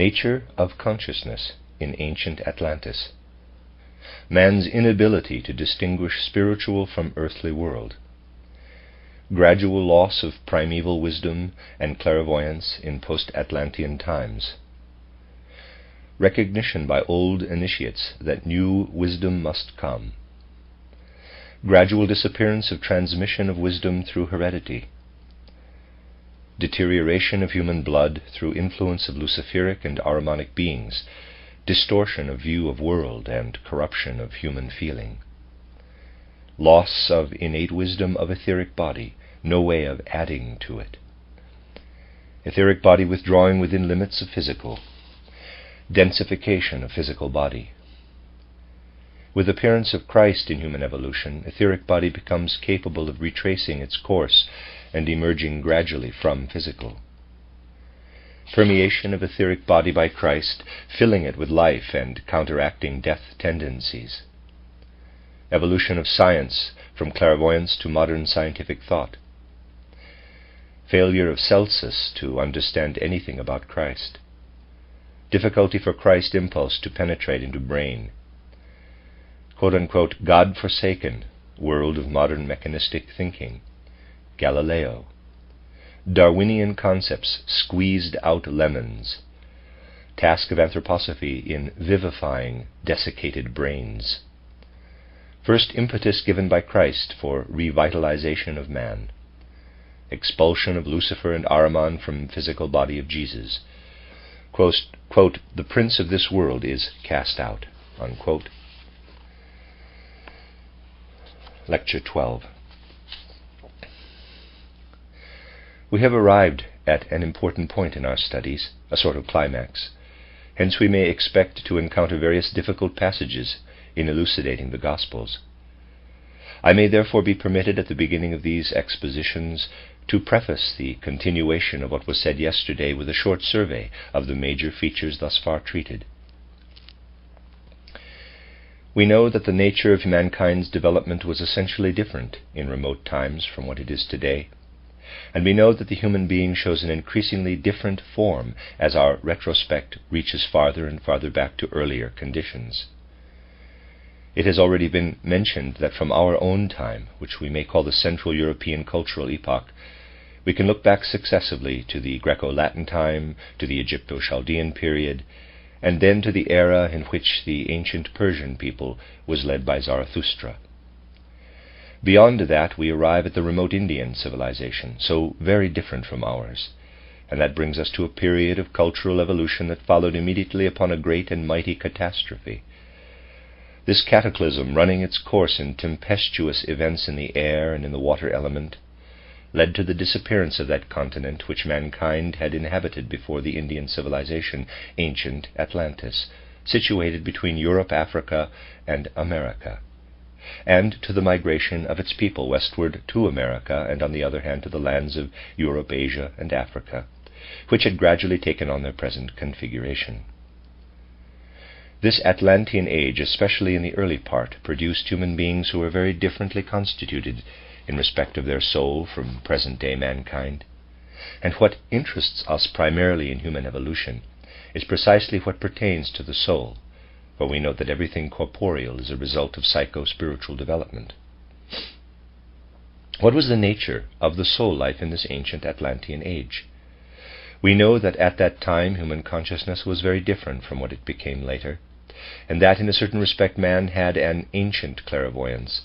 Nature of consciousness in ancient Atlantis. Man's inability to distinguish spiritual from earthly world. Gradual loss of primeval wisdom and clairvoyance in post-Atlantean times. Recognition by old initiates that new wisdom must come. Gradual disappearance of transmission of wisdom through heredity. Deterioration of human blood through influence of Luciferic and Ahrimanic beings, distortion of view of world and corruption of human feeling. Loss of innate wisdom of etheric body, no way of adding to it. Etheric body withdrawing within limits of physical. Densification of physical body. With the appearance of Christ in human evolution, etheric body becomes capable of retracing its course and emerging gradually from physical. Permeation of etheric body by Christ, filling it with life and counteracting death tendencies. Evolution of science from clairvoyance to modern scientific thought. Failure of Celsus to understand anything about Christ. Difficulty for Christ impulse to penetrate into brain. Quote-unquote God-forsaken world of modern mechanistic thinking. Galileo. Darwinian concepts squeezed out lemons. Task of anthroposophy in vivifying desiccated brains. First impetus given by Christ for revitalization of man. Expulsion of Lucifer and Ahriman from physical body of Jesus. Quote, the prince of this world is cast out. Unquote. Lecture 12. We have arrived at an important point in our studies, a sort of climax. Hence we may expect to encounter various difficult passages in elucidating the Gospels. I may therefore be permitted at the beginning of these expositions to preface the continuation of what was said yesterday with a short survey of the major features thus far treated. We know that the nature of mankind's development was essentially different in remote times from what it is today. And we know that the human being shows an increasingly different form as our retrospect reaches farther and farther back to earlier conditions. It has already been mentioned that from our own time, which we may call the Central European cultural epoch, we can look back successively to the Greco-Latin time, to the Egypto-Chaldean period, and then to the era in which the ancient Persian people was led by Zarathustra. Beyond that, we arrive at the remote Indian civilization, so very different from ours, and that brings us to a period of cultural evolution that followed immediately upon a great and mighty catastrophe. This cataclysm, running its course in tempestuous events in the air and in the water element, led to the disappearance of that continent which mankind had inhabited before the Indian civilization, ancient Atlantis, situated between Europe, Africa, and America, and to the migration of its people westward to America, and on the other hand to the lands of Europe, Asia, and Africa, which had gradually taken on their present configuration. This Atlantean age, especially in the early part, produced human beings who were very differently constituted in respect of their soul from present-day mankind. And what interests us primarily in human evolution is precisely what pertains to the soul, for we note that everything corporeal is a result of psycho-spiritual development. What was the nature of the soul life in this ancient Atlantean age? We know that at that time human consciousness was very different from what it became later, and that in a certain respect man had an ancient clairvoyance,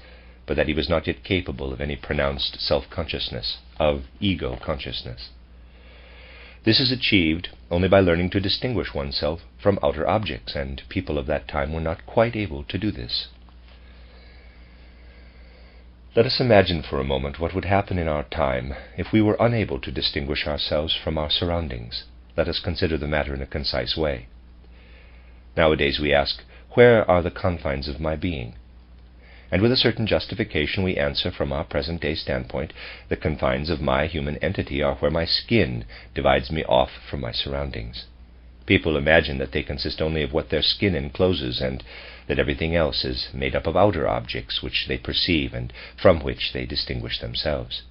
but that he was not yet capable of any pronounced self-consciousness, of ego consciousness. This is achieved only by learning to distinguish oneself from outer objects, and people of that time were not quite able to do this. Let us imagine for a moment what would happen in our time if we were unable to distinguish ourselves from our surroundings. Let us consider the matter in a concise way. Nowadays we ask, where are the confines of my being? And with a certain justification we answer from our present-day standpoint, the confines of my human entity are where my skin divides me off from my surroundings. People imagine that they consist only of what their skin encloses, and that everything else is made up of outer objects which they perceive and from which they distinguish themselves.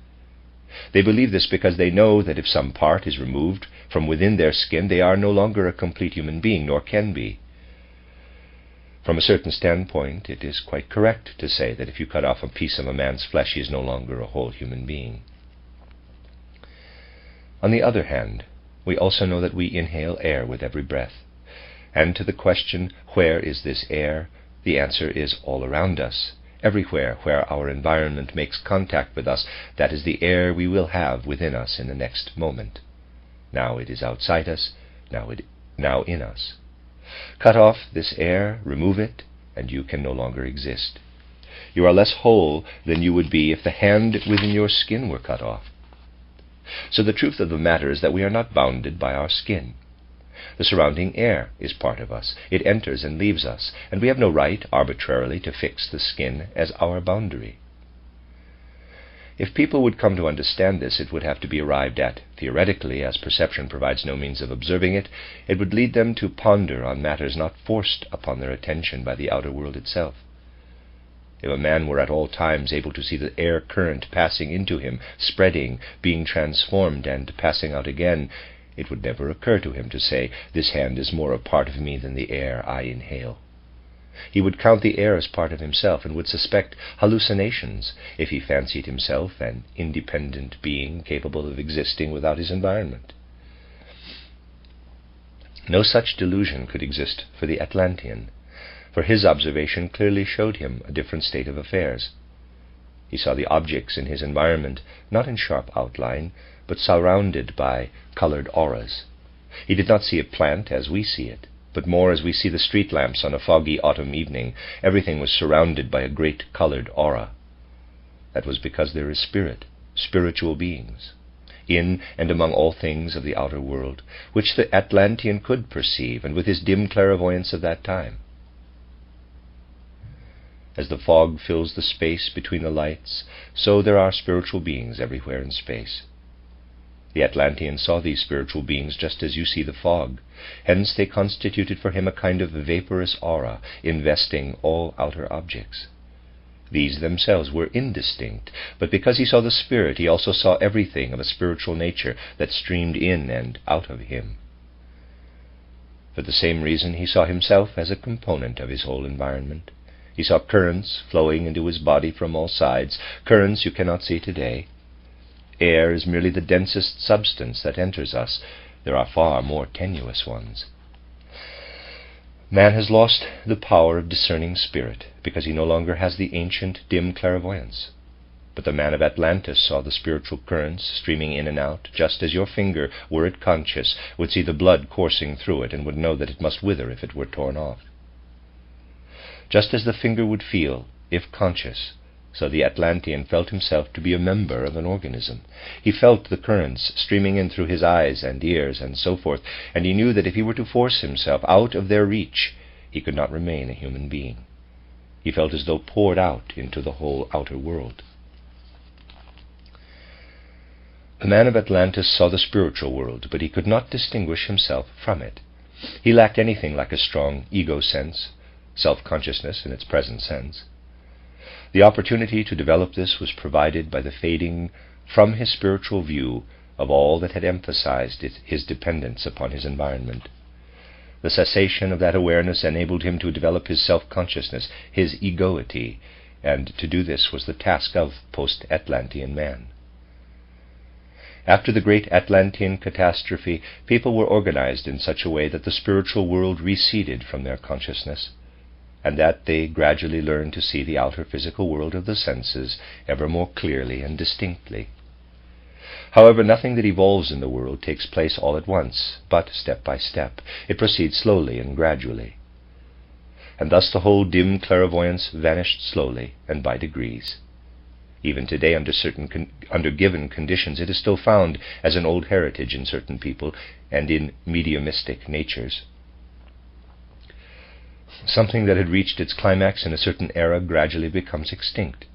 They believe this because they know that if some part is removed from within their skin, they are no longer a complete human being, nor can be. From a certain standpoint, it is quite correct to say that if you cut off a piece of a man's flesh, he is no longer a whole human being. On the other hand, we also know that we inhale air with every breath. And to the question, where is this air? The answer is all around us. Everywhere where our environment makes contact with us, that is the air we will have within us in the next moment. Now it is outside us, now in us. Cut off this air, remove it, and you can no longer exist. You are less whole than you would be if the hand within your skin were cut off. So the truth of the matter is that we are not bounded by our skin. The surrounding air is part of us. It enters and leaves us, and we have no right arbitrarily to fix the skin as our boundary. If people would come to understand this, it would have to be arrived at theoretically, as perception provides no means of observing it. It would lead them to ponder on matters not forced upon their attention by the outer world itself. If a man were at all times able to see the air current passing into him, spreading, being transformed, and passing out again, it would never occur to him to say, "This hand is more a part of me than the air I inhale." He would count the air as part of himself, and would suspect hallucinations if he fancied himself an independent being capable of existing without his environment. No such delusion could exist for the Atlantean, for his observation clearly showed him a different state of affairs. He saw the objects in his environment not in sharp outline, but surrounded by colored auras. He did not see a plant as we see it, but more as we see the street lamps on a foggy autumn evening. Everything was surrounded by a great colored aura. That was because there is spirit, spiritual beings, in and among all things of the outer world, which the Atlantean could perceive, and with his dim clairvoyance of that time. As the fog fills the space between the lights, so there are spiritual beings everywhere in space. The Atlantean saw these spiritual beings just as you see the fog. Hence they constituted for him a kind of vaporous aura, investing all outer objects. These themselves were indistinct, but because he saw the spirit, he also saw everything of a spiritual nature that streamed in and out of him. For the same reason, he saw himself as a component of his whole environment. He saw currents flowing into his body from all sides, currents you cannot see today. Air is merely the densest substance that enters us. There are far more tenuous ones. Man has lost the power of discerning spirit, because he no longer has the ancient dim clairvoyance. But the man of Atlantis saw the spiritual currents streaming in and out, just as your finger, were it conscious, would see the blood coursing through it, and would know that it must wither if it were torn off. Just as the finger would feel, if conscious, so the Atlantean felt himself to be a member of an organism. He felt the currents streaming in through his eyes and ears and so forth, and he knew that if he were to force himself out of their reach, he could not remain a human being. He felt as though poured out into the whole outer world. The man of Atlantis saw the spiritual world, but he could not distinguish himself from it. He lacked anything like a strong ego sense, self-consciousness in its present sense. The opportunity to develop this was provided by the fading from his spiritual view of all that had emphasized his dependence upon his environment. The cessation of that awareness enabled him to develop his self-consciousness, his egoity, and to do this was the task of post-Atlantean man. After the great Atlantean catastrophe, people were organized in such a way that the spiritual world receded from their consciousness, and that they gradually learned to see the outer physical world of the senses ever more clearly and distinctly. However, nothing that evolves in the world takes place all at once, but step by step. It proceeds slowly and gradually. And thus the whole dim clairvoyance vanished slowly and by degrees. Even today, under given conditions, it is still found as an old heritage in certain people and in mediumistic natures. Something that had reached its climax in a certain era gradually becomes extinct.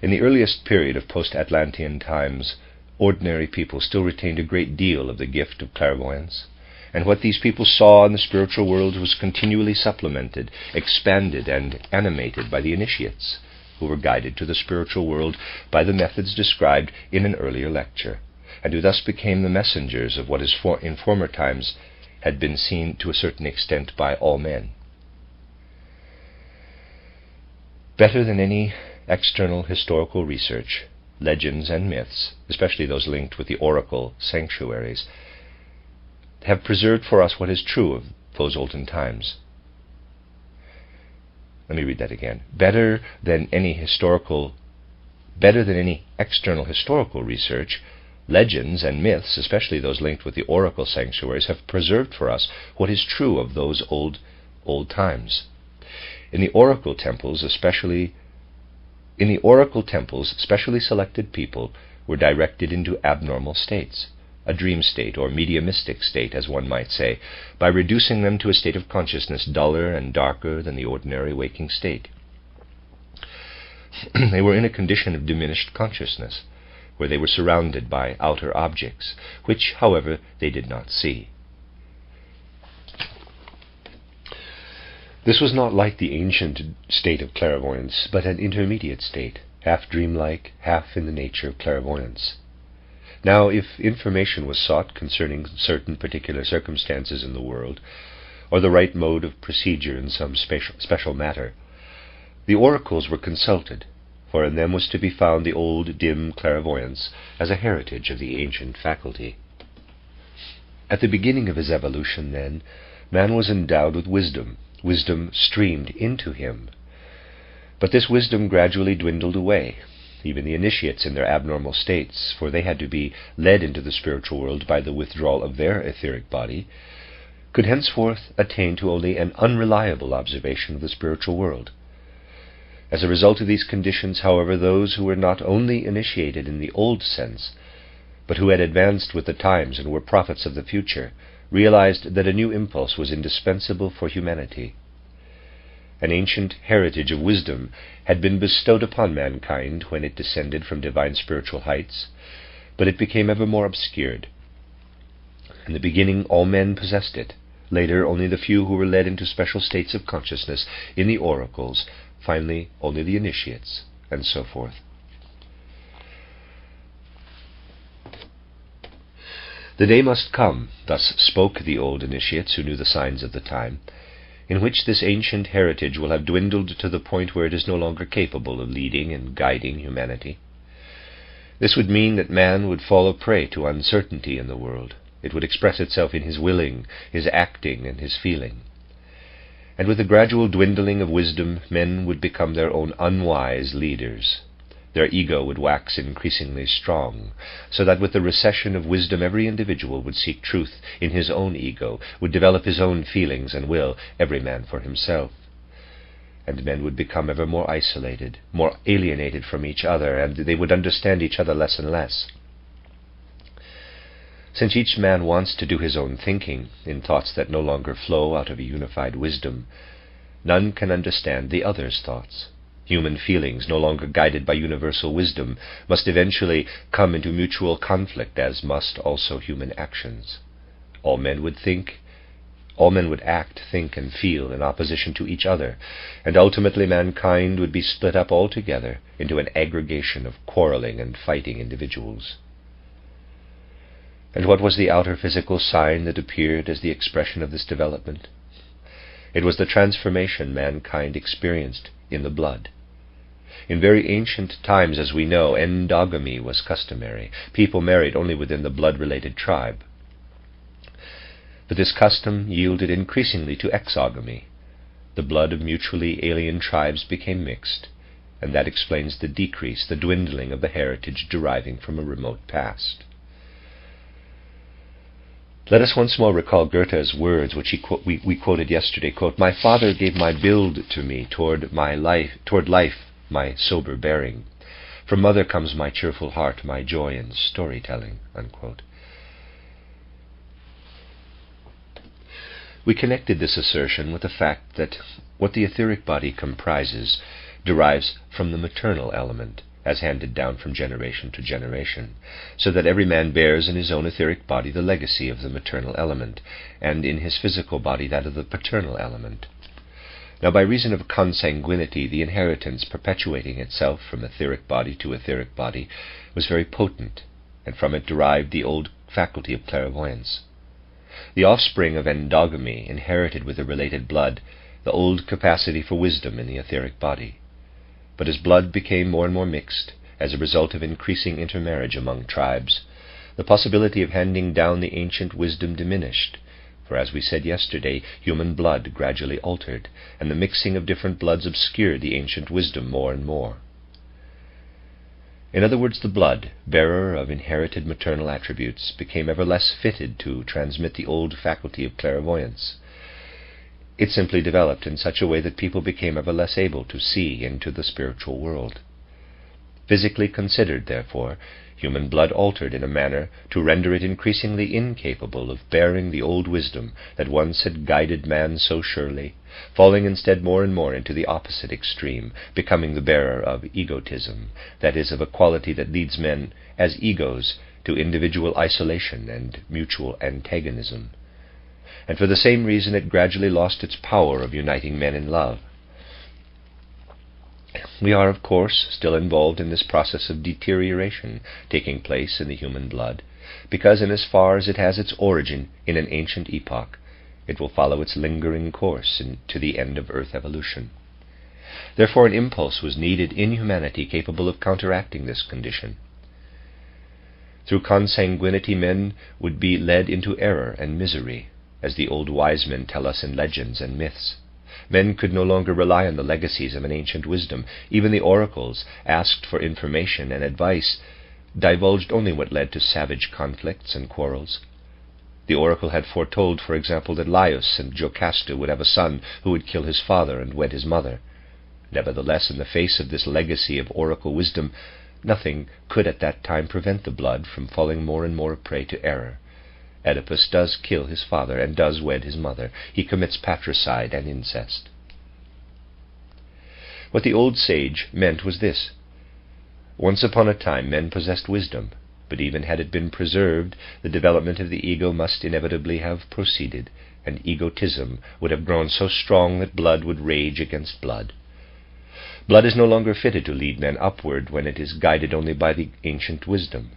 In the earliest period of post-Atlantean times, ordinary people still retained a great deal of the gift of clairvoyance, and what these people saw in the spiritual world was continually supplemented, expanded, and animated by the initiates, who were guided to the spiritual world by the methods described in an earlier lecture, and who thus became the messengers of what is in former times had been seen to a certain extent by all men. Better than any external historical research, legends and myths, especially those linked with the oracle sanctuaries, have preserved for us what is true of those olden times. Let me read that again. Better than any external historical research, legends and myths, especially those linked with the oracle sanctuaries, have preserved for us what is true of those old times. In the oracle temples, specially selected people were directed into abnormal states, a dream state or mediumistic state, as one might say, by reducing them to a state of consciousness duller and darker than the ordinary waking state. They were in a condition of diminished consciousness, where they were surrounded by outer objects, which, however, they did not see. This was not like the ancient state of clairvoyance, but an intermediate state, half dreamlike, half in the nature of clairvoyance. Now, if information was sought concerning certain particular circumstances in the world, or the right mode of procedure in some special matter, the oracles were consulted, for in them was to be found the old dim clairvoyance as a heritage of the ancient faculty. At the beginning of his evolution, then, man was endowed with wisdom. Wisdom streamed into him. But this wisdom gradually dwindled away. Even the initiates in their abnormal states, for they had to be led into the spiritual world by the withdrawal of their etheric body, could henceforth attain to only an unreliable observation of the spiritual world. As a result of these conditions, however, those who were not only initiated in the old sense, but who had advanced with the times and were prophets of the future, realized that a new impulse was indispensable for humanity. An ancient heritage of wisdom had been bestowed upon mankind when it descended from divine spiritual heights, but it became ever more obscured. In the beginning, all men possessed it. Later, only the few who were led into special states of consciousness in the oracles, finally, only the initiates, and so forth. The day must come, thus spoke the old initiates who knew the signs of the time, in which this ancient heritage will have dwindled to the point where it is no longer capable of leading and guiding humanity. This would mean that man would fall a prey to uncertainty in the world. It would express itself in his willing, his acting, and his feeling. And with the gradual dwindling of wisdom, men would become their own unwise leaders. Their ego would wax increasingly strong, so that with the recession of wisdom every individual would seek truth in his own ego, would develop his own feelings and will, every man for himself. And men would become ever more isolated, more alienated from each other, and they would understand each other less and less. Since each man wants to do his own thinking, in thoughts that no longer flow out of a unified wisdom, none can understand the other's thoughts. Human feelings, no longer guided by universal wisdom, must eventually come into mutual conflict, as must also human actions. All men would act, think, and feel in opposition to each other, and ultimately mankind would be split up altogether into an aggregation of quarreling and fighting individuals. And what was the outer physical sign that appeared as the expression of this development? It was the transformation mankind experienced in the blood. In very ancient times, as we know, endogamy was customary. People married only within the blood-related tribe. But this custom yielded increasingly to exogamy. The blood of mutually alien tribes became mixed, and that explains the decrease, the dwindling of the heritage deriving from a remote past. Let us once more recall Goethe's words, which we quoted yesterday. Quote, "My father gave my build to me, toward life, my sober bearing. From mother comes my cheerful heart, my joy in storytelling." Unquote. We connected this assertion with the fact that what the etheric body comprises derives from the maternal element, as handed down from generation to generation, so that every man bears in his own etheric body the legacy of the maternal element, and in his physical body that of the paternal element. Now, by reason of consanguinity, the inheritance perpetuating itself from etheric body to etheric body was very potent, and from it derived the old faculty of clairvoyance. The offspring of endogamy inherited with the related blood the old capacity for wisdom in the etheric body. But as blood became more and more mixed, as a result of increasing intermarriage among tribes, the possibility of handing down the ancient wisdom diminished, for as we said yesterday, human blood gradually altered, and the mixing of different bloods obscured the ancient wisdom more and more. In other words, the blood, bearer of inherited maternal attributes, became ever less fitted to transmit the old faculty of clairvoyance. It simply developed in such a way that people became ever less able to see into the spiritual world. Physically considered, therefore, human blood altered in a manner to render it increasingly incapable of bearing the old wisdom that once had guided man so surely, falling instead more and more into the opposite extreme, becoming the bearer of egotism, that is, of a quality that leads men, as egos, to individual isolation and mutual antagonism. And for the same reason it gradually lost its power of uniting men in love. We are, of course, still involved in this process of deterioration taking place in the human blood, because in as far as it has its origin in an ancient epoch, it will follow its lingering course to the end of earth evolution. Therefore an impulse was needed in humanity capable of counteracting this condition. Through consanguinity men would be led into error and misery, as the old wise men tell us in legends and myths. Men could no longer rely on the legacies of an ancient wisdom. Even the oracles, asked for information and advice, divulged only what led to savage conflicts and quarrels. The oracle had foretold, for example, that Laius and Jocasta would have a son who would kill his father and wed his mother. Nevertheless, in the face of this legacy of oracle wisdom, nothing could at that time prevent the blood from falling more and more a prey to error. Oedipus does kill his father and does wed his mother. He commits patricide and incest. What the old sage meant was this. Once upon a time men possessed wisdom, but even had it been preserved, the development of the ego must inevitably have proceeded, and egotism would have grown so strong that blood would rage against blood. Blood is no longer fitted to lead men upward when it is guided only by the ancient wisdom.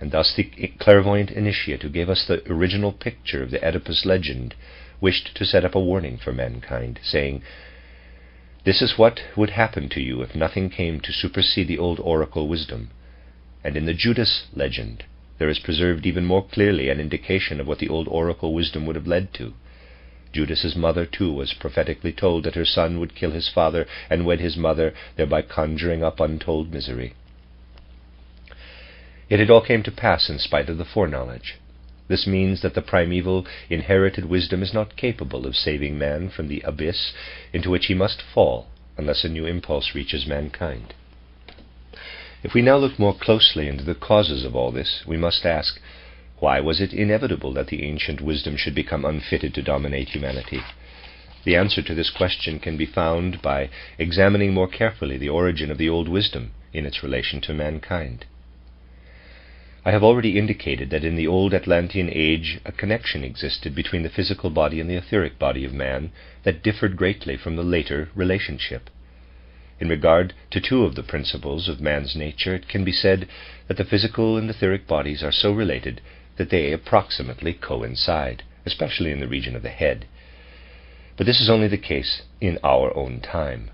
And thus the clairvoyant initiate who gave us the original picture of the Oedipus legend wished to set up a warning for mankind, saying, "This is what would happen to you if nothing came to supersede the old oracle wisdom." And in the Judas legend there is preserved even more clearly an indication of what the old oracle wisdom would have led to. Judas's mother, too, was prophetically told that her son would kill his father and wed his mother, thereby conjuring up untold misery. Yet it all came to pass in spite of the foreknowledge. This means that the primeval, inherited wisdom is not capable of saving man from the abyss into which he must fall unless a new impulse reaches mankind. If we now look more closely into the causes of all this, we must ask, why was it inevitable that the ancient wisdom should become unfitted to dominate humanity? The answer to this question can be found by examining more carefully the origin of the old wisdom in its relation to mankind. I have already indicated that in the old Atlantean age a connection existed between the physical body and the etheric body of man that differed greatly from the later relationship. In regard to two of the principles of man's nature, it can be said that the physical and etheric bodies are so related that they approximately coincide, especially in the region of the head. But this is only the case in our own time.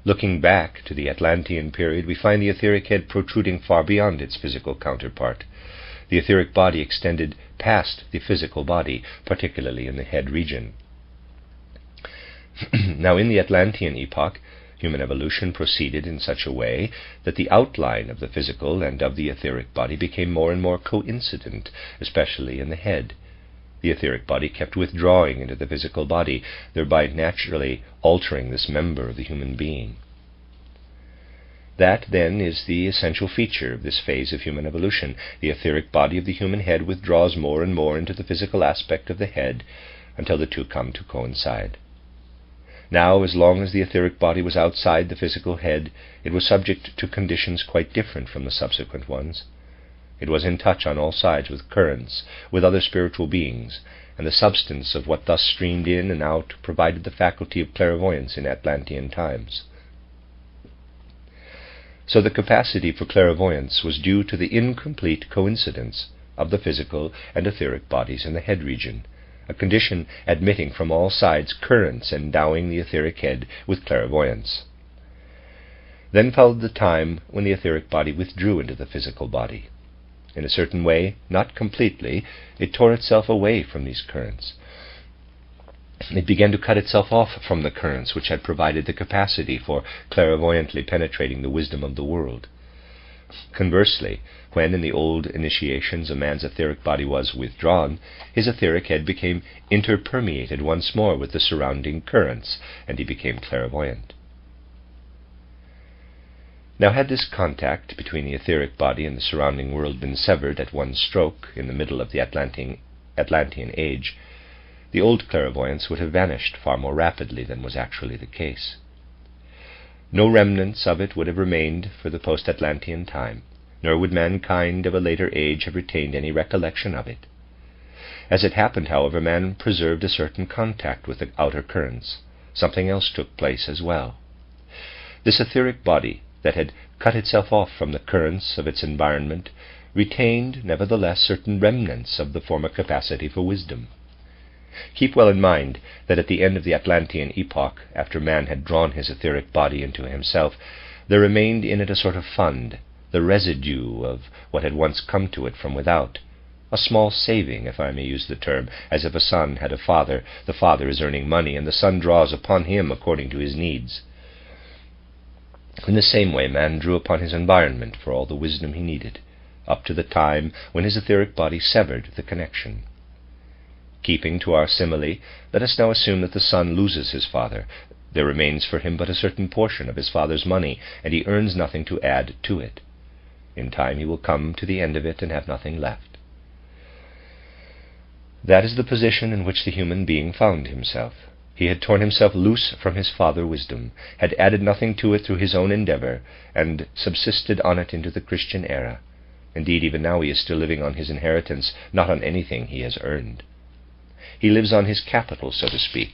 Looking back to the Atlantean period, we find the etheric head protruding far beyond its physical counterpart. The etheric body extended past the physical body, particularly in the head region. Now, in the Atlantean epoch, human evolution proceeded in such a way that the outline of the physical and of the etheric body became more and more coincident, especially in the head. The etheric body kept withdrawing into the physical body, thereby naturally altering this member of the human being. That, then, is the essential feature of this phase of human evolution. The etheric body of the human head withdraws more and more into the physical aspect of the head until the two come to coincide. Now, as long as the etheric body was outside the physical head, it was subject to conditions quite different from the subsequent ones. It was in touch on all sides with currents, with other spiritual beings, and the substance of what thus streamed in and out provided the faculty of clairvoyance in Atlantean times. So the capacity for clairvoyance was due to the incomplete coincidence of the physical and etheric bodies in the head region, a condition admitting from all sides currents endowing the etheric head with clairvoyance. Then followed the time when the etheric body withdrew into the physical body. In a certain way, not completely, it tore itself away from these currents. It began to cut itself off from the currents which had provided the capacity for clairvoyantly penetrating the wisdom of the world. Conversely, when in the old initiations a man's etheric body was withdrawn, his etheric head became interpermeated once more with the surrounding currents, and he became clairvoyant. Now, had this contact between the etheric body and the surrounding world been severed at one stroke in the middle of the Atlantean age, the old clairvoyance would have vanished far more rapidly than was actually the case. No remnants of it would have remained for the post-Atlantean time, nor would mankind of a later age have retained any recollection of it. As it happened, however, man preserved a certain contact with the outer currents. Something else took place as well. This etheric body that had cut itself off from the currents of its environment retained, nevertheless, certain remnants of the former capacity for wisdom. Keep well in mind that at the end of the Atlantean epoch, after man had drawn his etheric body into himself, there remained in it a sort of fund, the residue of what had once come to it from without, a small saving, if I may use the term, as if a son had a father. The father is earning money, and the son draws upon him according to his needs. In the same way, man drew upon his environment for all the wisdom he needed, up to the time when his etheric body severed the connection. Keeping to our simile, let us now assume that the son loses his father. There remains for him but a certain portion of his father's money, and he earns nothing to add to it. In time he will come to the end of it and have nothing left. That is the position in which the human being found himself. He had torn himself loose from his father wisdom, had added nothing to it through his own endeavor, and subsisted on it into the Christian era. Indeed, even now he is still living on his inheritance, not on anything he has earned. He lives on his capital, so to speak.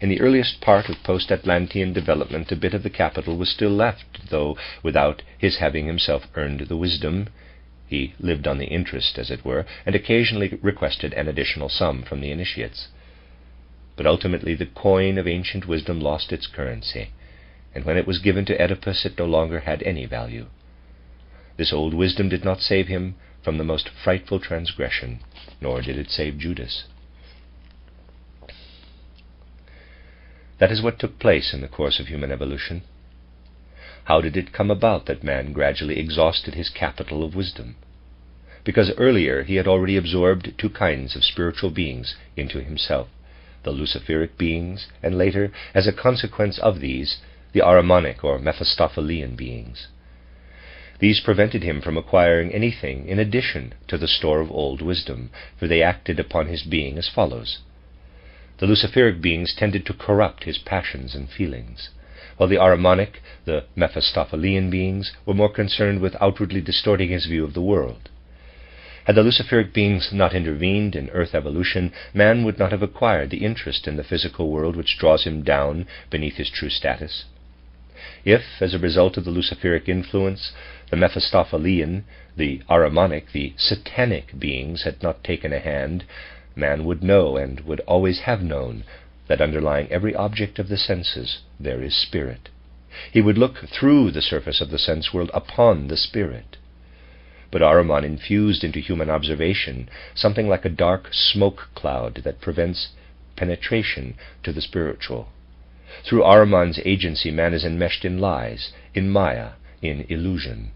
In the earliest part of post-Atlantean development, a bit of the capital was still left, though without his having himself earned the wisdom. He lived on the interest, as it were, and occasionally requested an additional sum from the initiates. But ultimately the coin of ancient wisdom lost its currency, and when it was given to Oedipus it no longer had any value. This old wisdom did not save him from the most frightful transgression, nor did it save Judas. That is what took place in the course of human evolution. How did it come about that man gradually exhausted his capital of wisdom? Because earlier he had already absorbed two kinds of spiritual beings into himself, the Luciferic beings, and later, as a consequence of these, the Ahrimanic or Mephistophelian beings. These prevented him from acquiring anything in addition to the store of old wisdom, for they acted upon his being as follows. The Luciferic beings tended to corrupt his passions and feelings, while the Ahrimanic, the Mephistophelian beings, were more concerned with outwardly distorting his view of the world. Had the Luciferic beings not intervened in earth evolution, man would not have acquired the interest in the physical world which draws him down beneath his true status. If, as a result of the Luciferic influence, the Mephistophelian, the Ahrimanic, the Satanic beings had not taken a hand, man would know, and would always have known, that underlying every object of the senses there is spirit. He would look through the surface of the sense world upon the spirit. But Ahriman infused into human observation something like a dark smoke cloud that prevents penetration to the spiritual. Through Ahriman's agency, man is enmeshed in lies, in maya, in illusion.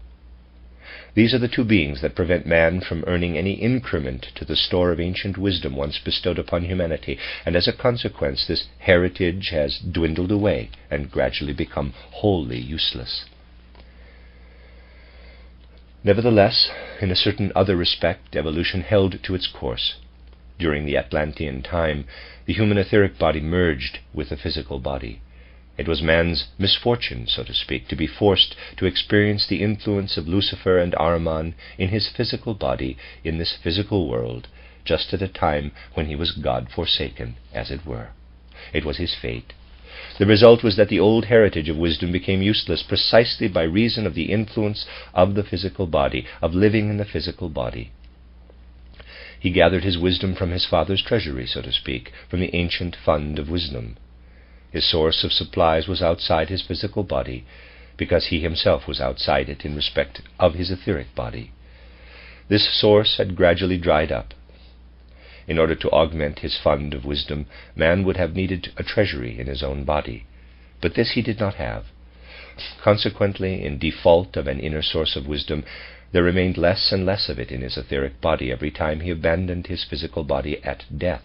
These are the two beings that prevent man from earning any increment to the store of ancient wisdom once bestowed upon humanity, and as a consequence this heritage has dwindled away and gradually become wholly useless. Nevertheless, in a certain other respect, evolution held to its course. During the Atlantean time, the human etheric body merged with the physical body. It was man's misfortune, so to speak, to be forced to experience the influence of Lucifer and Ahriman in his physical body in this physical world, just at a time when he was God-forsaken, as it were. It was his fate. The result was that the old heritage of wisdom became useless precisely by reason of the influence of the physical body, of living in the physical body. He gathered his wisdom from his father's treasury, so to speak, from the ancient fund of wisdom. His source of supplies was outside his physical body, because he himself was outside it in respect of his etheric body. This source had gradually dried up. In order to augment his fund of wisdom, man would have needed a treasury in his own body, but this he did not have. Consequently, in default of an inner source of wisdom, there remained less and less of it in his etheric body every time he abandoned his physical body at death.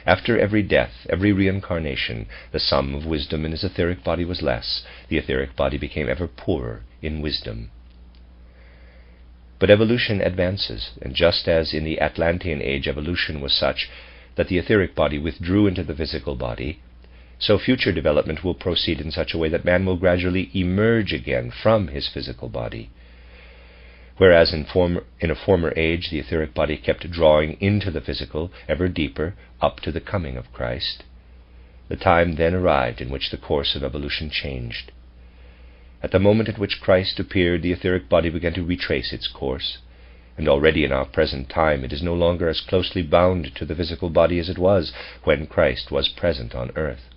After every death, every reincarnation, the sum of wisdom in his etheric body was less. The etheric body became ever poorer in wisdom. But evolution advances, and just as in the Atlantean age evolution was such that the etheric body withdrew into the physical body, so future development will proceed in such a way that man will gradually emerge again from his physical body. Whereas in a former age the etheric body kept drawing into the physical ever deeper up to the coming of Christ, the time then arrived in which the course of evolution changed. At the moment at which Christ appeared, the etheric body began to retrace its course, and already in our present time it is no longer as closely bound to the physical body as it was when Christ was present on earth.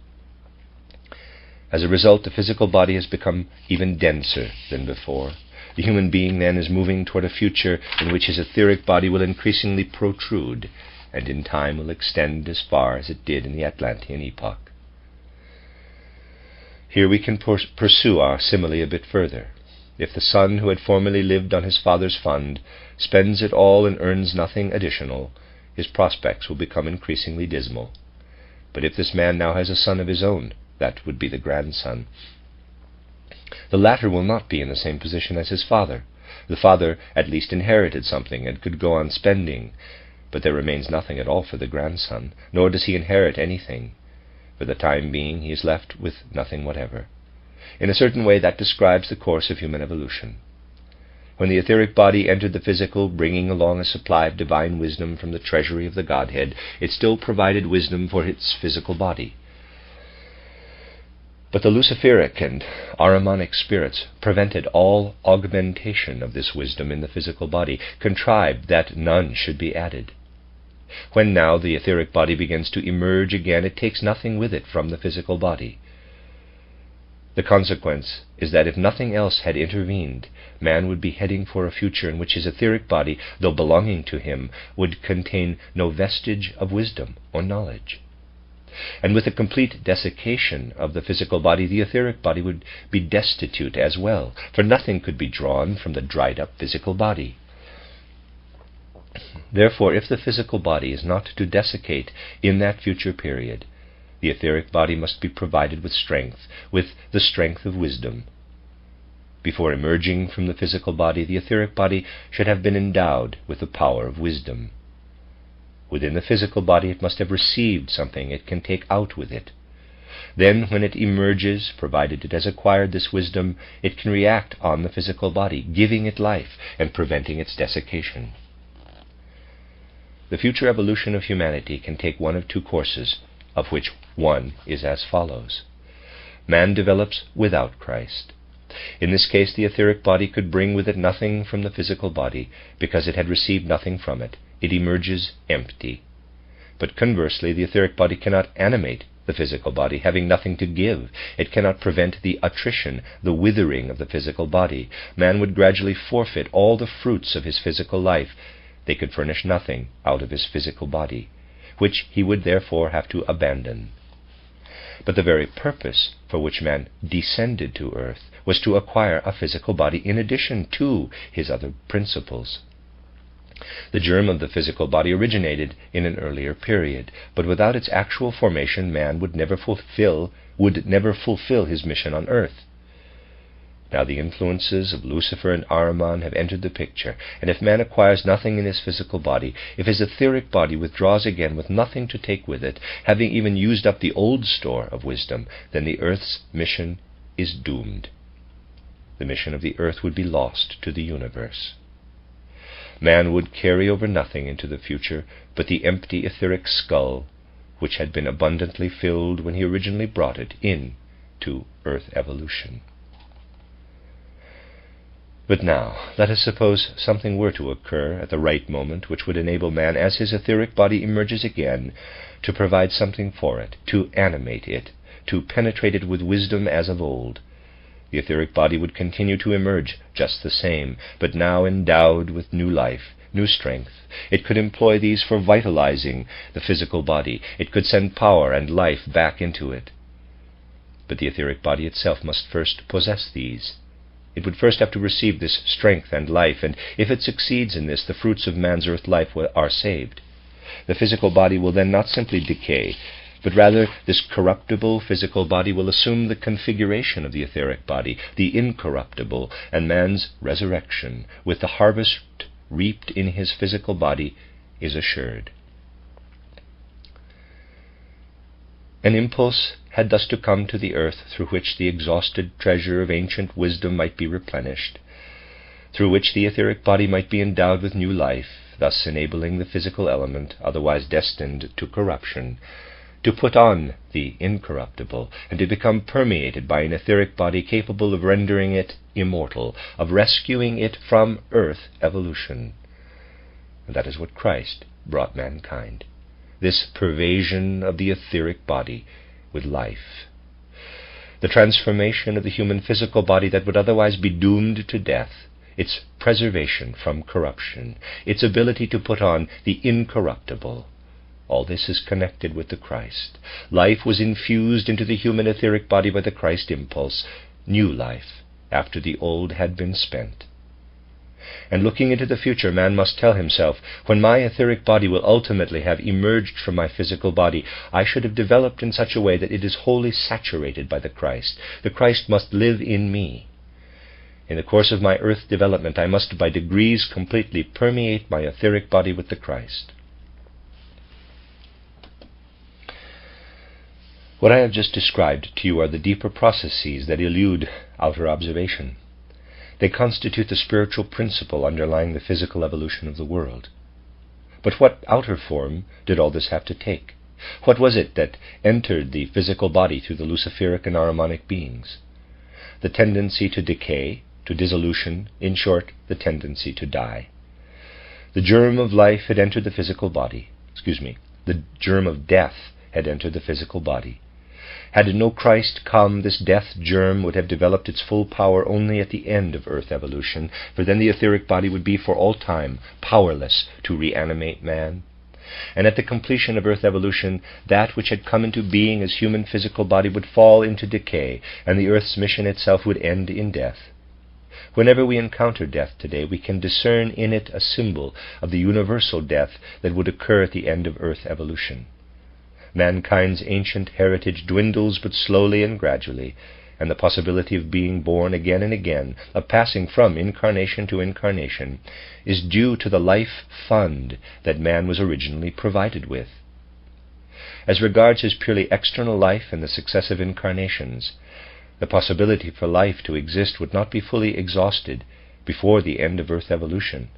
As a result, the physical body has become even denser than before. The human being then is moving toward a future in which his etheric body will increasingly protrude, and in time will extend as far as it did in the Atlantean epoch. Here we can pursue our simile a bit further. If the son who had formerly lived on his father's fund spends it all and earns nothing additional, his prospects will become increasingly dismal. But if this man now has a son of his own, that would be the grandson, the latter will not be in the same position as his father. The father at least inherited something and could go on spending, but there remains nothing at all for the grandson, nor does he inherit anything. For the time being he is left with nothing whatever. In a certain way that describes the course of human evolution. When the etheric body entered the physical, bringing along a supply of divine wisdom from the treasury of the Godhead, it still provided wisdom for its physical body. But the Luciferic and Ahrimanic spirits prevented all augmentation of this wisdom in the physical body, contrived that none should be added. When now the etheric body begins to emerge again, it takes nothing with it from the physical body. The consequence is that if nothing else had intervened, man would be heading for a future in which his etheric body, though belonging to him, would contain no vestige of wisdom or knowledge. And with the complete desiccation of the physical body, the etheric body would be destitute as well, for nothing could be drawn from the dried-up physical body. Therefore, if the physical body is not to desiccate in that future period, the etheric body must be provided with the strength of wisdom. Before emerging from the physical body, the etheric body should have been endowed with the power of wisdom. Within the physical body it must have received something it can take out with it. Then, when it emerges, provided it has acquired this wisdom, it can react on the physical body, giving it life and preventing its desiccation. The future evolution of humanity can take one of two courses, of which one is as follows. Man develops without Christ. In this case, the etheric body could bring with it nothing from the physical body, because it had received nothing from it. It emerges empty. But conversely, the etheric body cannot animate the physical body, having nothing to give. It cannot prevent the attrition, the withering of the physical body. Man would gradually forfeit all the fruits of his physical life. They could furnish nothing out of his physical body, which he would therefore have to abandon. But the very purpose for which man descended to earth was to acquire a physical body in addition to his other principles. The germ of the physical body originated in an earlier period, but without its actual formation man would never fulfill his mission on earth. Now the influences of Lucifer and Ahriman have entered the picture, and if man acquires nothing in his physical body, if his etheric body withdraws again with nothing to take with it, having even used up the old store of wisdom, then the earth's mission is doomed. The mission of the earth would be lost to the universe. Man would carry over nothing into the future but the empty etheric skull which had been abundantly filled when he originally brought it in to Earth evolution. But now, let us suppose something were to occur at the right moment which would enable man, as his etheric body emerges again, to provide something for it, to animate it, to penetrate it with wisdom as of old. The etheric body would continue to emerge just the same, but now endowed with new life, new strength. It could employ these for vitalizing the physical body. It could send power and life back into it. But the etheric body itself must first possess these. It would first have to receive this strength and life, and if it succeeds in this, the fruits of man's earth life are saved. The physical body will then not simply decay, but rather this corruptible physical body will assume the configuration of the etheric body, the incorruptible, and man's resurrection, with the harvest reaped in his physical body, is assured. An impulse had thus to come to the earth through which the exhausted treasure of ancient wisdom might be replenished, through which the etheric body might be endowed with new life, thus enabling the physical element, otherwise destined to corruption, to put on the incorruptible, and to become permeated by an etheric body capable of rendering it immortal, of rescuing it from earth evolution. And that is what Christ brought mankind, this pervasion of the etheric body with life. The transformation of the human physical body that would otherwise be doomed to death, its preservation from corruption, its ability to put on the incorruptible. All this is connected with the Christ. Life was infused into the human etheric body by the Christ impulse, new life, after the old had been spent. And looking into the future, man must tell himself, when my etheric body will ultimately have emerged from my physical body, I should have developed in such a way that it is wholly saturated by the Christ. The Christ must live in me. In the course of my earth development, I must by degrees completely permeate my etheric body with the Christ. What I have just described to you are the deeper processes that elude outer observation. They constitute the spiritual principle underlying the physical evolution of the world. But what outer form did all this have to take? What was it that entered the physical body through the luciferic and ahrimanic beings? The tendency to decay, to dissolution, in short, the tendency to die. The germ of life had entered the physical body. The germ of death had entered the physical body. Had no Christ come, this death germ would have developed its full power only at the end of earth evolution, for then the etheric body would be for all time powerless to reanimate man. And at the completion of earth evolution, that which had come into being as human physical body would fall into decay, and the earth's mission itself would end in death. Whenever we encounter death today, we can discern in it a symbol of the universal death that would occur at the end of earth evolution. Mankind's ancient heritage dwindles but slowly and gradually, and the possibility of being born again and again, of passing from incarnation to incarnation, is due to the life fund that man was originally provided with. As regards his purely external life and the successive incarnations, the possibility for life to exist would not be fully exhausted before the end of earth evolution.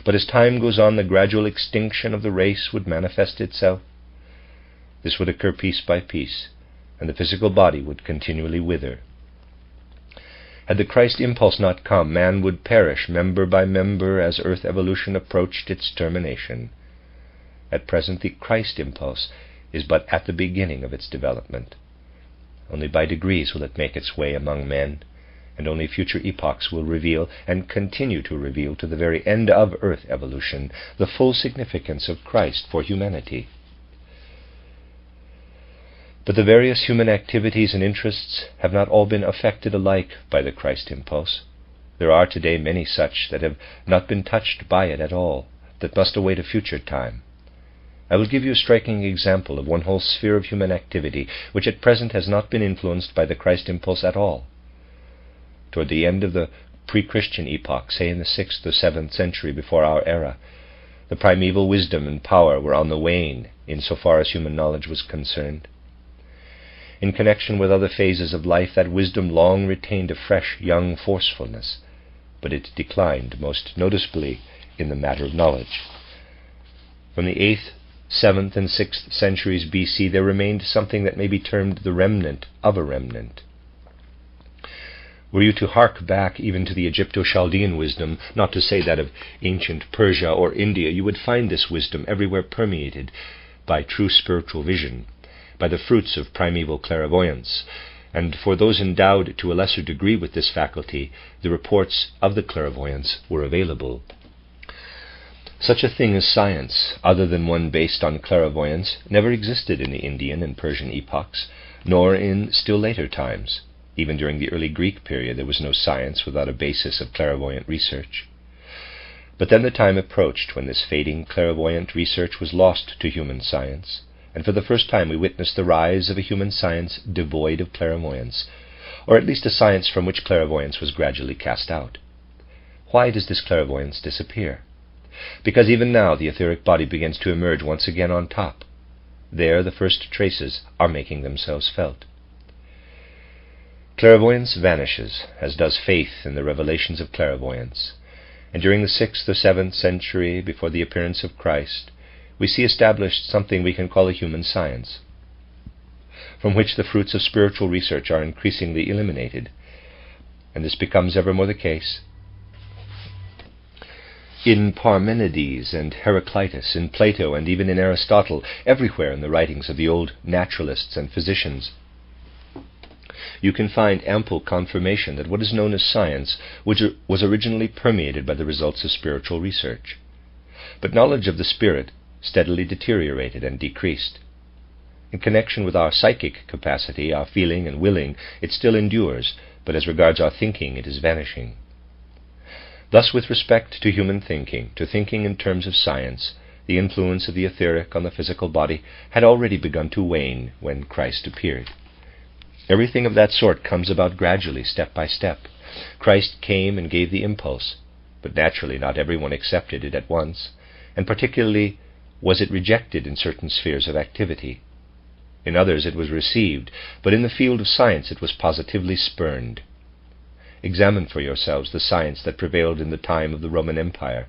But as time goes on, the gradual extinction of the race would manifest itself. This would occur piece by piece, and the physical body would continually wither. Had the Christ impulse not come, man would perish member by member as earth evolution approached its termination. At present, the Christ impulse is but at the beginning of its development. Only by degrees will it make its way among men, and only future epochs will reveal, and continue to reveal to the very end of earth evolution, the full significance of Christ for humanity. But the various human activities and interests have not all been affected alike by the Christ impulse. There are today many such that have not been touched by it at all, that must await a future time. I will give you a striking example of one whole sphere of human activity which at present has not been influenced by the Christ impulse at all. Toward the end of the pre-Christian epoch, say in the 6th or 7th century before our era, the primeval wisdom and power were on the wane insofar as human knowledge was concerned. In connection with other phases of life, that wisdom long retained a fresh, young forcefulness, but it declined most noticeably in the matter of knowledge. From the 8th 7th and 6th centuries BC, there remained something that may be termed the remnant of a remnant. Were you to hark back even to the Egypto-Chaldean wisdom, not to say that of ancient Persia or India, you would find this wisdom everywhere permeated by true spiritual vision, by the fruits of primeval clairvoyance, and for those endowed to a lesser degree with this faculty, the reports of the clairvoyants were available. Such a thing as science, other than one based on clairvoyance, never existed in the Indian and Persian epochs, nor in still later times. Even during the early Greek period there was no science without a basis of clairvoyant research. But then the time approached when this fading clairvoyant research was lost to human science, and for the first time we witnessed the rise of a human science devoid of clairvoyance, or at least a science from which clairvoyance was gradually cast out. Why does this clairvoyance disappear? Because even now the etheric body begins to emerge once again on top. There the first traces are making themselves felt. Clairvoyance vanishes, as does faith in the revelations of clairvoyance, and during the 6th or 7th century, before the appearance of Christ, we see established something we can call a human science, from which the fruits of spiritual research are increasingly eliminated, and this becomes ever more the case. In Parmenides and Heraclitus, in Plato, and even in Aristotle, everywhere in the writings of the old naturalists and physicians, you can find ample confirmation that what is known as science was originally permeated by the results of spiritual research. But knowledge of the spirit steadily deteriorated and decreased. In connection with our psychic capacity, our feeling and willing, it still endures, but as regards our thinking, it is vanishing. Thus, with respect to human thinking, to thinking in terms of science, the influence of the etheric on the physical body had already begun to wane when Christ appeared. Everything of that sort comes about gradually, step by step. Christ came and gave the impulse, but naturally not everyone accepted it at once, and particularly was it rejected in certain spheres of activity. In others it was received, but in the field of science it was positively spurned. Examine for yourselves the science that prevailed in the time of the Roman Empire.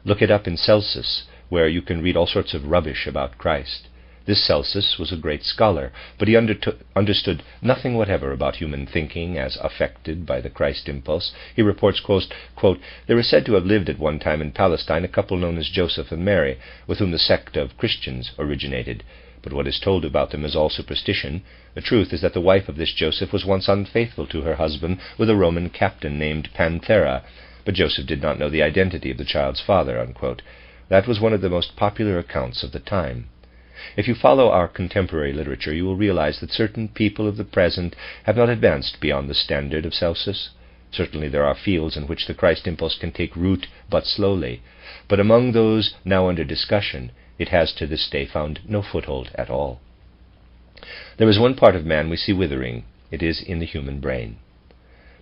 Look it up in Celsus, where you can read all sorts of rubbish about Christ. This Celsus was a great scholar, but he understood nothing whatever about human thinking as affected by the Christ impulse. He reports, quote, "There is said to have lived at one time in Palestine a couple known as Joseph and Mary, with whom the sect of Christians originated. But what is told about them is all superstition. The truth is that the wife of this Joseph was once unfaithful to her husband with a Roman captain named Panthera, but Joseph did not know the identity of the child's father," unquote. That was one of the most popular accounts of the time. If you follow our contemporary literature, you will realize that certain people of the present have not advanced beyond the standard of Celsus. Certainly there are fields in which the Christ impulse can take root but slowly, but among those now under discussion, it has to this day found no foothold at all. There is one part of man we see withering. It is in the human brain.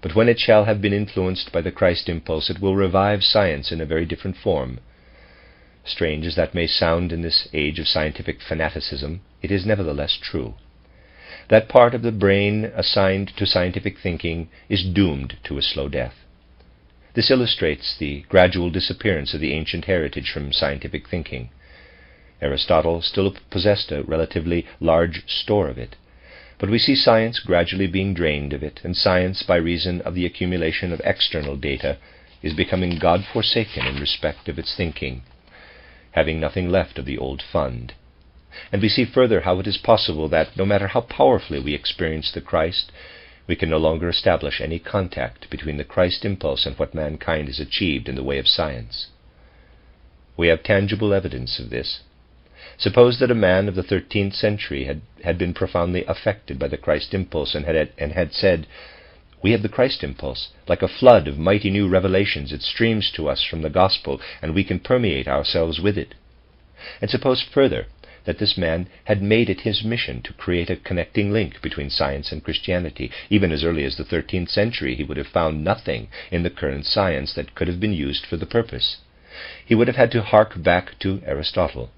But when it shall have been influenced by the Christ impulse, it will revive science in a very different form. Strange as that may sound in this age of scientific fanaticism, it is nevertheless true. That part of the brain assigned to scientific thinking is doomed to a slow death. This illustrates the gradual disappearance of the ancient heritage from scientific thinking. Aristotle still possessed a relatively large store of it, but we see science gradually being drained of it, and science, by reason of the accumulation of external data, is becoming God-forsaken in respect of its thinking, having nothing left of the old fund. And we see further how it is possible that, no matter how powerfully we experience the Christ, we can no longer establish any contact between the Christ impulse and what mankind has achieved in the way of science. We have tangible evidence of this. Suppose that a man of the 13th century had been profoundly affected by the Christ impulse and had said, "We have the Christ impulse. Like a flood of mighty new revelations, it streams to us from the gospel, and we can permeate ourselves with it." And suppose further that this man had made it his mission to create a connecting link between science and Christianity. Even as early as the 13th century, he would have found nothing in the current science that could have been used for the purpose. He would have had to hark back to Aristotle.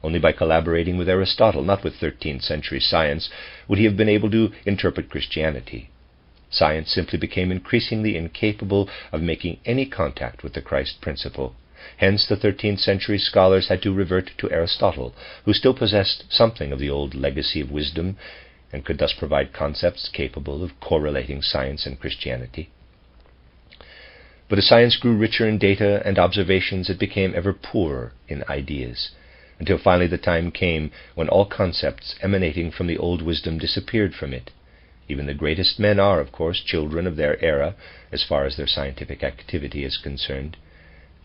Only by collaborating with Aristotle, not with 13th century science, would he have been able to interpret Christianity. Science simply became increasingly incapable of making any contact with the Christ principle, Hence the 13th century scholars had to revert to Aristotle, who still possessed something of the old legacy of wisdom, and could thus provide concepts capable of correlating science and Christianity. But as science grew richer in data and observations, it became ever poorer in ideas, until finally the time came when all concepts emanating from the old wisdom disappeared from it. Even the greatest men are, of course, children of their era, as far as their scientific activity is concerned.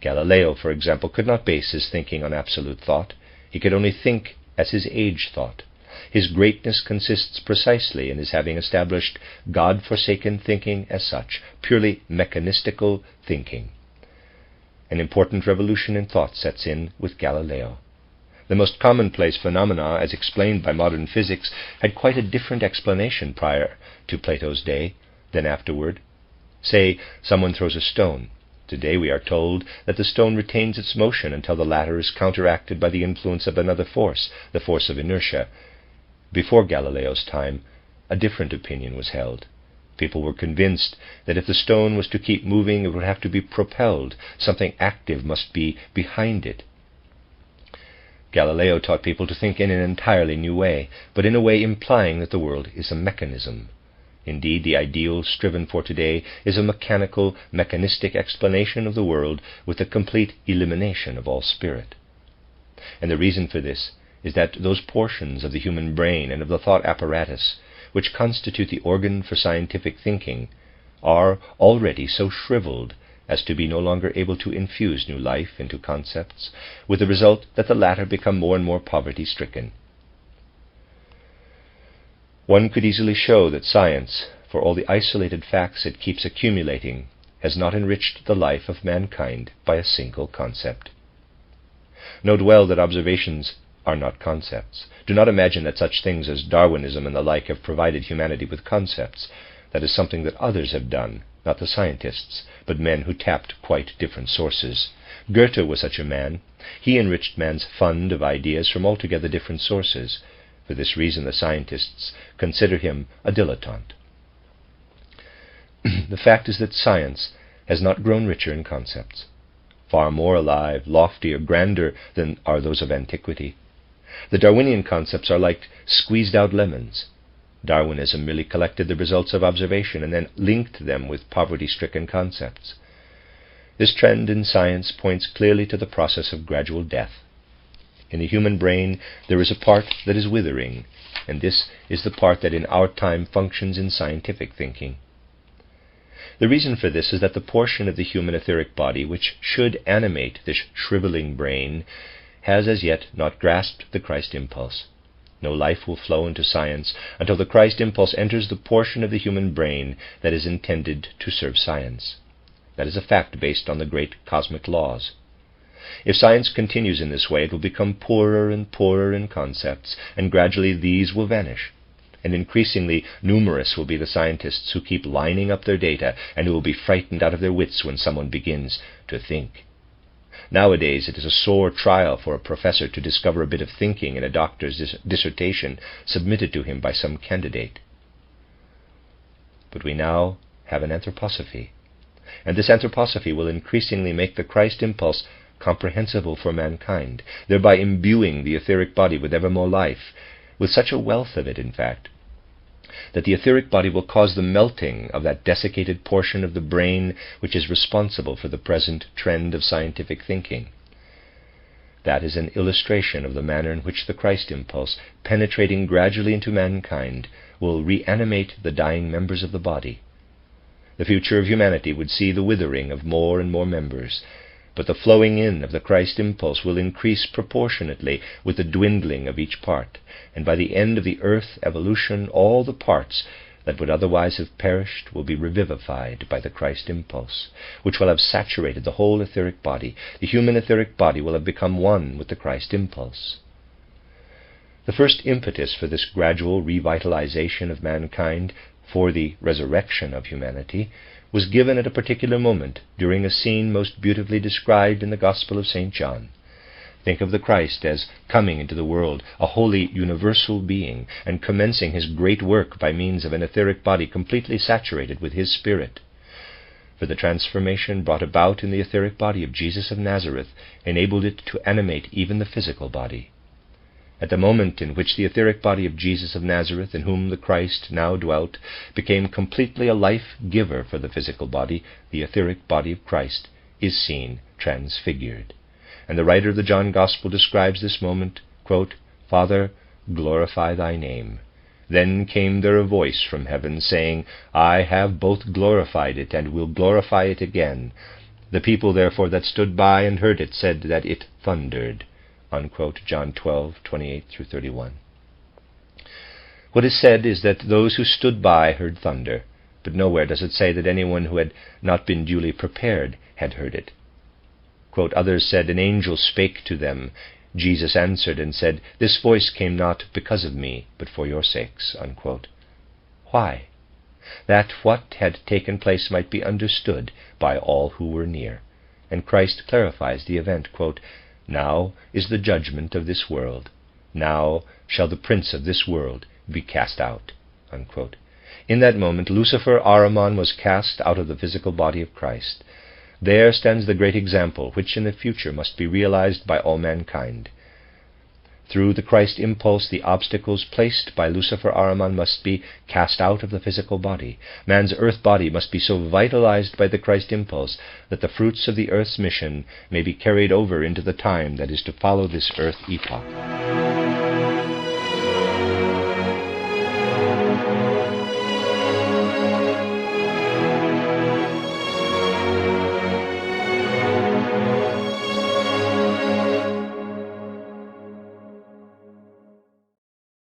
Galileo, for example, could not base his thinking on absolute thought. He could only think as his age thought. His greatness consists precisely in his having established God-forsaken thinking as such, purely mechanistical thinking. An important revolution in thought sets in with Galileo. The most commonplace phenomena, as explained by modern physics, had quite a different explanation prior to Plato's day than afterward. Say, someone throws a stone. Today we are told that the stone retains its motion until the latter is counteracted by the influence of another force, the force of inertia. Before Galileo's time, a different opinion was held. People were convinced that if the stone was to keep moving, it would have to be propelled. Something active must be behind it. Galileo taught people to think in an entirely new way, but in a way implying that the world is a mechanism. Indeed, the ideal striven for today is a mechanical, mechanistic explanation of the world with a complete elimination of all spirit. And the reason for this is that those portions of the human brain and of the thought apparatus which constitute the organ for scientific thinking are already so shriveled as to be no longer able to infuse new life into concepts, with the result that the latter become more and more poverty-stricken. One could easily show that science, for all the isolated facts it keeps accumulating, has not enriched the life of mankind by a single concept. Note well that observations are not concepts. Do not imagine that such things as Darwinism and the like have provided humanity with concepts. That is something that others have done, not the scientists, but men who tapped quite different sources. Goethe was such a man. He enriched man's fund of ideas from altogether different sources. For this reason the scientists consider him a dilettante. The fact is that science has not grown richer in concepts, far more alive, loftier, grander than are those of antiquity. The Darwinian concepts are like squeezed-out lemons. Darwinism merely collected the results of observation and then linked them with poverty-stricken concepts. This trend in science points clearly to the process of gradual death. In the human brain there is a part that is withering, and this is the part that in our time functions in scientific thinking. The reason for this is that the portion of the human etheric body which should animate this shriveling brain has as yet not grasped the Christ impulse. No life will flow into science until the Christ impulse enters the portion of the human brain that is intended to serve science. That is a fact based on the great cosmic laws. If science continues in this way, it will become poorer and poorer in concepts, and gradually these will vanish. And increasingly numerous will be the scientists who keep lining up their data and who will be frightened out of their wits when someone begins to think. Nowadays it is a sore trial for a professor to discover a bit of thinking in a doctor's dissertation submitted to him by some candidate. But we now have an anthroposophy, and this anthroposophy will increasingly make the Christ impulse comprehensible for mankind, thereby imbuing the etheric body with ever more life, with such a wealth of it, in fact, that the etheric body will cause the melting of that desiccated portion of the brain which is responsible for the present trend of scientific thinking. That is an illustration of the manner in which the Christ impulse, penetrating gradually into mankind, will reanimate the dying members of the body. The future of humanity would see the withering of more and more members, but the flowing in of the Christ impulse will increase proportionately with the dwindling of each part, and by the end of the earth evolution all the parts that would otherwise have perished will be revivified by the Christ impulse, which will have saturated the whole etheric body. The human etheric body will have become one with the Christ impulse. The first impetus for this gradual revitalization of mankind, for the resurrection of humanity, was given at a particular moment during a scene most beautifully described in the Gospel of St. John. Think of the Christ as coming into the world, a holy universal being, and commencing his great work by means of an etheric body completely saturated with his spirit. for the transformation brought about in the etheric body of Jesus of Nazareth enabled it to animate even the physical body. At the moment in which the etheric body of Jesus of Nazareth, in whom the Christ now dwelt, became completely a life-giver for the physical body, the etheric body of Christ is seen transfigured. And the writer of the John Gospel describes this moment, quote, "Father, glorify thy name. Then came there a voice from heaven, saying, I have both glorified it, and will glorify it again. The people therefore that stood by and heard it said that it thundered." Unquote, John 12:28-31. What is said is that those who stood by heard thunder, but nowhere does it say that anyone who had not been duly prepared had heard it. Quote, "Others said, An angel spake to them. Jesus answered and said, This voice came not because of me, but for your sakes." Unquote. Why? That what had taken place might be understood by all who were near. And Christ clarifies the event, quote, "Now is the judgment of this world. Now shall the prince of this world be cast out." Unquote. In that moment, Lucifer Ahriman was cast out of the physical body of Christ. There stands the great example, which in the future must be realized by all mankind. Through the Christ impulse, the obstacles placed by Lucifer Ahriman must be cast out of the physical body. Man's earth body must be so vitalized by the Christ impulse that the fruits of the earth's mission may be carried over into the time that is to follow this earth epoch.